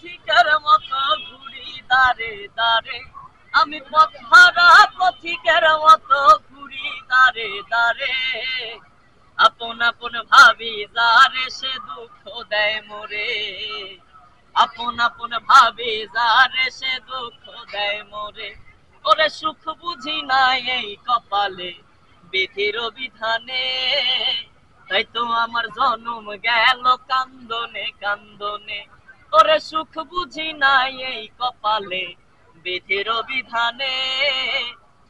পথিকের মতো ঘুরি দাঁড়ে দাঁড়ে, আমি পথহারা পথিকের মতো ঘুরি দাঁড়ে দাঁড়ে। আপন আপন ভাবি যারে সে দুঃখ দেয় মোরে, আপন আপন ভাবি যারে সে দুঃখ দেয় মোরে। ওরে সুখ বুঝি নাই এই কপালে বিধির বিধানে, তাই তো আমার জনম গেল কান্দনে কান্দনে। ওরে সুখ বুঝি নাই এই কপালে বিধির বিধানে,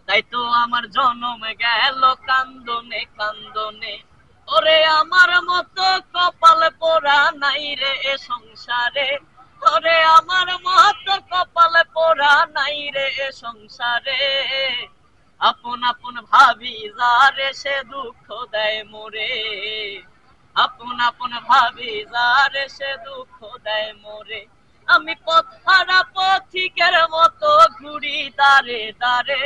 তাই তো আমার জনম গেল কান্দনে কান্দনে। ওরে আমার মতো কপাল পোড়া নাই রে এ সংসারে, ওরে আমার মতো কপাল পোড়া নাই রে এ সংসারে। আপন আপন ভাবি যারে সে দুঃখ দেয় মোরে, আপন আপন ভাবি যারে সে দুঃখ দেয় মোরে। আমি পথহারা পথিকের মতো ঘুরি দাঁড়ে দাঁড়ে,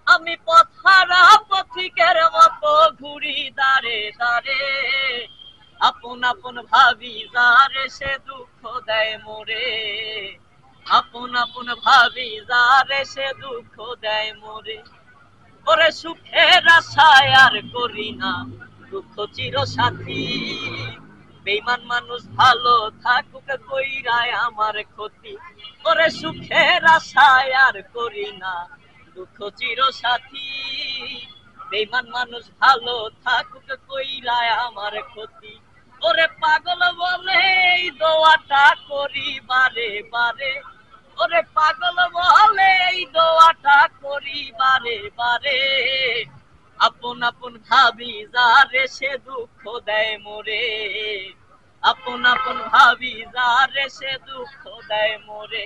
আমি পথহারা পথিকের মতো ঘুরি দাঁড়ে দাঁড়ে। আপন আপন ভাবি যারে সে দুঃখ দেয় মোরে, আপন আপন ভাবি যারে সে দুঃখ দেয় মোরে। ওরে সুখের আশায় আর করি না দুঃখ চির সাথী, বেঈমান মানুষ ভালো থাকুক কইরায় আমার ক্ষতি। ওরে সুখের আশায় আর করি না দুঃখ চির সাথী, বেঈমান মানুষ ভালো থাকুক কইরায় আমার ক্ষতি। ওরে পাগল বলে এই দোয়াটা করি বারে বারে, ওরে পাগল বলে এই দোয়াটা করি বারে বারে। আপন আপন ভাবি যারে সে দুঃখ দেয় মোরে, আপন আপন ভাবি যারে সে দুঃখ দেয় মোরে।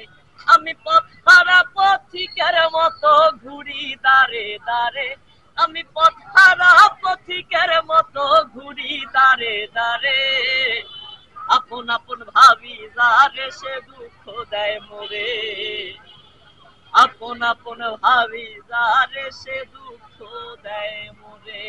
আমি পথহারা পথিকের মতো ঘুরি দাঁড়ে দাঁড়ে, আমি পথহারা পথিকের মতো ঘুরি দাঁড়ে দাঁড়ে। আপন আপন ভাবি যারে সে দুঃখ দেয় মোরে, আপন আপন ভাবি যারে সে দুঃখ দেয় মোরে।